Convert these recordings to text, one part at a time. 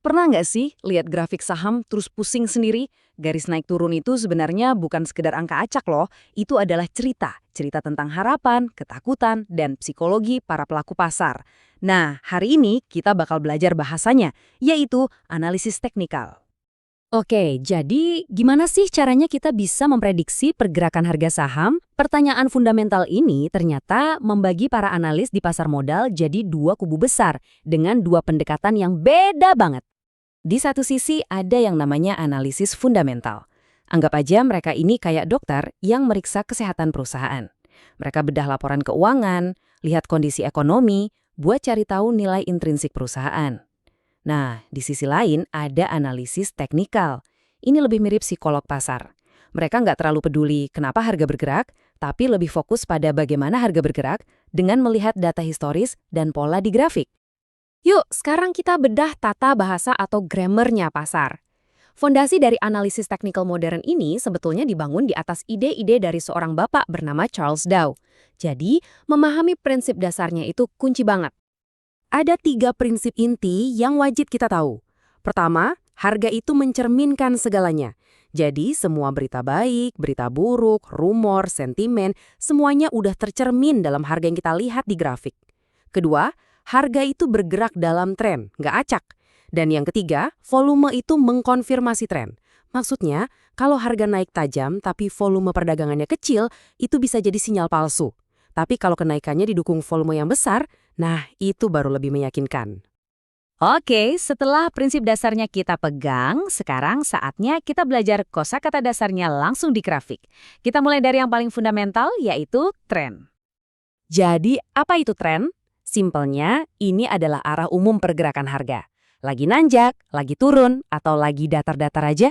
Pernah nggak sih lihat grafik saham terus pusing sendiri? Garis naik turun itu sebenarnya bukan sekedar angka acak loh, itu adalah cerita. Cerita tentang harapan, ketakutan, dan psikologi para pelaku pasar. Nah, hari ini kita bakal belajar bahasanya, yaitu analisis teknikal. Oke, jadi gimana sih caranya kita bisa memprediksi pergerakan harga saham? Pertanyaan fundamental ini ternyata membagi para analis di pasar modal jadi dua kubu besar dengan dua pendekatan yang beda banget. Di satu sisi ada yang namanya analisis fundamental. Anggap aja mereka ini kayak dokter yang meriksa kesehatan perusahaan. Mereka bedah laporan keuangan, lihat kondisi ekonomi, buat cari tahu nilai intrinsik perusahaan. Nah, di sisi lain ada analisis teknikal. Ini lebih mirip psikolog pasar. Mereka nggak terlalu peduli kenapa harga bergerak, tapi lebih fokus pada bagaimana harga bergerak dengan melihat data historis dan pola di grafik. Yuk, sekarang kita bedah tata bahasa atau grammarnya pasar. Fondasi dari analisis teknikal modern ini sebetulnya dibangun di atas ide-ide dari seorang bapak bernama Charles Dow. Jadi, memahami prinsip dasarnya itu kunci banget. Ada 3 prinsip inti yang wajib kita tahu. Pertama, harga itu mencerminkan segalanya. Jadi, semua berita baik, berita buruk, rumor, sentimen, semuanya udah tercermin dalam harga yang kita lihat di grafik. Kedua, harga itu bergerak dalam tren, nggak acak. Dan yang ketiga, volume itu mengkonfirmasi tren. Maksudnya, kalau harga naik tajam tapi volume perdagangannya kecil, itu bisa jadi sinyal palsu. Tapi kalau kenaikannya didukung volume yang besar, nah itu baru lebih meyakinkan. Oke, setelah prinsip dasarnya kita pegang, sekarang saatnya kita belajar kosakata dasarnya langsung di grafik. Kita mulai dari yang paling fundamental, yaitu tren. Jadi, apa itu tren? Simpelnya, ini adalah arah umum pergerakan harga. Lagi nanjak, lagi turun, atau lagi datar-datar aja.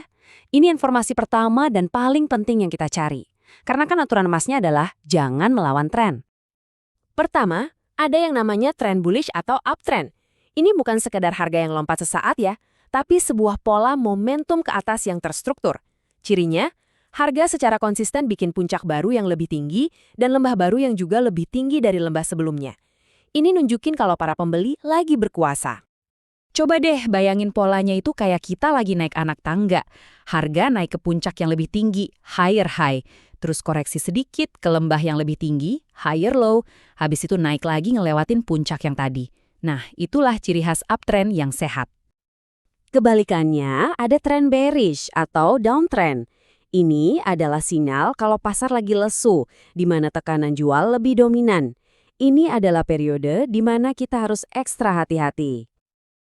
Ini informasi pertama dan paling penting yang kita cari. Karena kan aturan emasnya adalah jangan melawan tren. Pertama, ada yang namanya trend bullish atau uptrend. Ini bukan sekedar harga yang lompat sesaat ya, tapi sebuah pola momentum ke atas yang terstruktur. Cirinya, harga secara konsisten bikin puncak baru yang lebih tinggi dan lembah baru yang juga lebih tinggi dari lembah sebelumnya. Ini nunjukin kalau para pembeli lagi berkuasa. Coba deh bayangin polanya itu kayak kita lagi naik anak tangga. Harga naik ke puncak yang lebih tinggi, higher high. Terus koreksi sedikit ke lembah yang lebih tinggi, higher low. Habis itu naik lagi ngelewatin puncak yang tadi. Nah, itulah ciri khas uptrend yang sehat. Kebalikannya, ada trend bearish atau downtrend. Ini adalah sinyal kalau pasar lagi lesu, di mana tekanan jual lebih dominan. Ini adalah periode di mana kita harus ekstra hati-hati.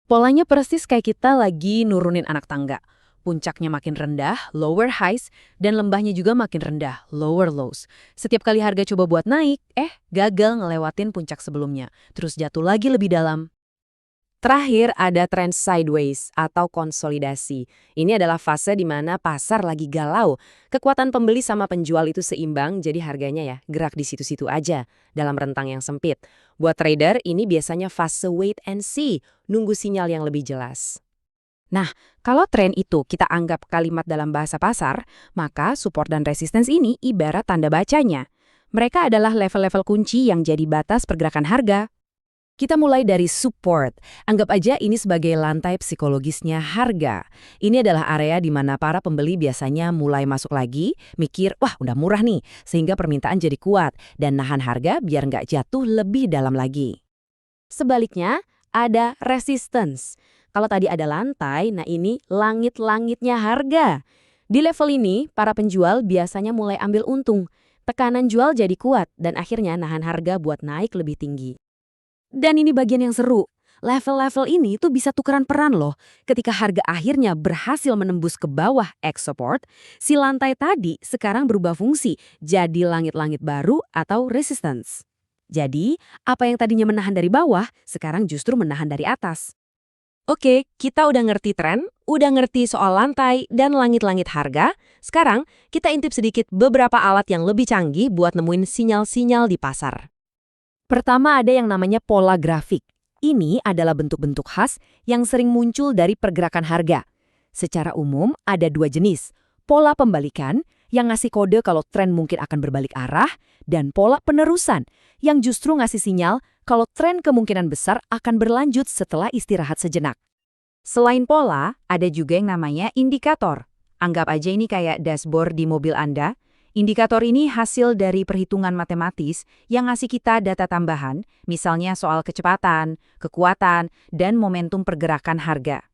Polanya persis kayak kita lagi nurunin anak tangga. Puncaknya makin rendah, lower highs, dan lembahnya juga makin rendah, lower lows. Setiap kali harga coba buat naik, gagal ngelewatin puncak sebelumnya, terus jatuh lagi lebih dalam. Terakhir ada trend sideways atau konsolidasi. Ini adalah fase di mana pasar lagi galau. Kekuatan pembeli sama penjual itu seimbang, jadi harganya ya gerak di situ-situ aja dalam rentang yang sempit. Buat trader, ini biasanya fase wait and see, nunggu sinyal yang lebih jelas. Nah, kalau tren itu kita anggap kalimat dalam bahasa pasar, maka support dan resistance ini ibarat tanda bacanya. Mereka adalah level-level kunci yang jadi batas pergerakan harga. Kita mulai dari support. Anggap aja ini sebagai lantai psikologisnya harga. Ini adalah area di mana para pembeli biasanya mulai masuk lagi, mikir, wah udah murah nih, sehingga permintaan jadi kuat, dan nahan harga biar nggak jatuh lebih dalam lagi. Sebaliknya, ada resistance. Kalau tadi ada lantai, nah ini langit-langitnya harga. Di level ini, para penjual biasanya mulai ambil untung. Tekanan jual jadi kuat, dan akhirnya nahan harga buat naik lebih tinggi. Dan ini bagian yang seru. Level-level ini tuh bisa tukeran peran loh. Ketika harga akhirnya berhasil menembus ke bawah X support, si lantai tadi sekarang berubah fungsi jadi langit-langit baru atau resistance. Jadi, apa yang tadinya menahan dari bawah, sekarang justru menahan dari atas. Oke, kita udah ngerti tren, udah ngerti soal lantai dan langit-langit harga. Sekarang, kita intip sedikit beberapa alat yang lebih canggih buat nemuin sinyal-sinyal di pasar. Pertama ada yang namanya pola grafik. Ini adalah bentuk-bentuk khas yang sering muncul dari pergerakan harga. Secara umum ada 2 jenis. Pola pembalikan yang ngasih kode kalau tren mungkin akan berbalik arah, dan pola penerusan yang justru ngasih sinyal kalau tren kemungkinan besar akan berlanjut setelah istirahat sejenak. Selain pola, ada juga yang namanya indikator. Anggap aja ini kayak dashboard di mobil Anda. Indikator ini hasil dari perhitungan matematis yang ngasih kita data tambahan, misalnya soal kecepatan, kekuatan, dan momentum pergerakan harga.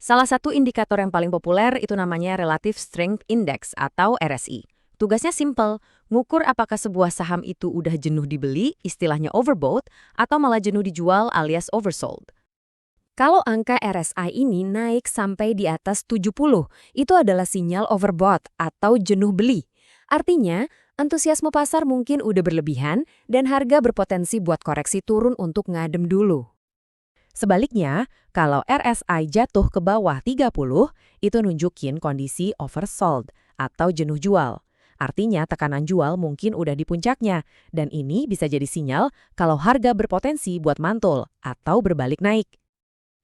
Salah satu indikator yang paling populer itu namanya Relative Strength Index atau RSI. Tugasnya simple, ngukur apakah sebuah saham itu udah jenuh dibeli, istilahnya overbought, atau malah jenuh dijual alias oversold. Kalau angka RSI ini naik sampai di atas 70, itu adalah sinyal overbought atau jenuh beli. Artinya, antusiasme pasar mungkin udah berlebihan dan harga berpotensi buat koreksi turun untuk ngadem dulu. Sebaliknya, kalau RSI jatuh ke bawah 30, itu nunjukin kondisi oversold atau jenuh jual. Artinya tekanan jual mungkin udah di puncaknya, dan ini bisa jadi sinyal kalau harga berpotensi buat mantul atau berbalik naik.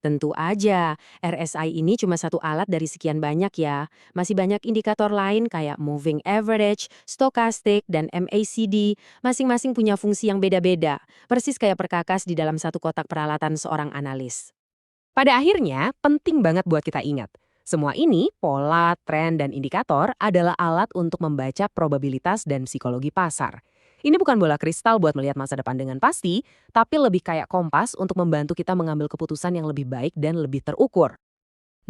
Tentu aja, RSI ini cuma satu alat dari sekian banyak ya. Masih banyak indikator lain kayak moving average, stochastic, dan MACD. Masing-masing punya fungsi yang beda-beda, persis kayak perkakas di dalam satu kotak peralatan seorang analis. Pada akhirnya, penting banget buat kita ingat. Semua ini, pola, tren, dan indikator adalah alat untuk membaca probabilitas dan psikologi pasar. Ini bukan bola kristal buat melihat masa depan dengan pasti, tapi lebih kayak kompas untuk membantu kita mengambil keputusan yang lebih baik dan lebih terukur.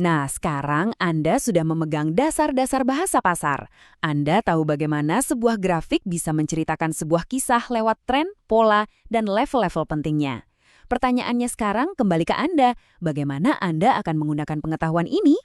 Nah, sekarang Anda sudah memegang dasar-dasar bahasa pasar. Anda tahu bagaimana sebuah grafik bisa menceritakan sebuah kisah lewat tren, pola, dan level-level pentingnya. Pertanyaannya sekarang kembali ke Anda, bagaimana Anda akan menggunakan pengetahuan ini?